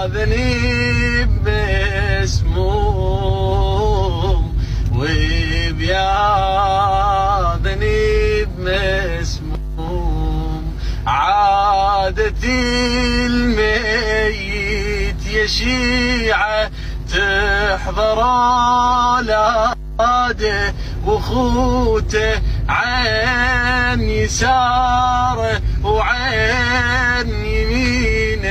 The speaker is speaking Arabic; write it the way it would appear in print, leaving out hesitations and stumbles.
ذنب مسموم وبيا ذنب مسموم. عادتي الميت يشيعه تحضر اولاده وخوته عن يساره وعن يمين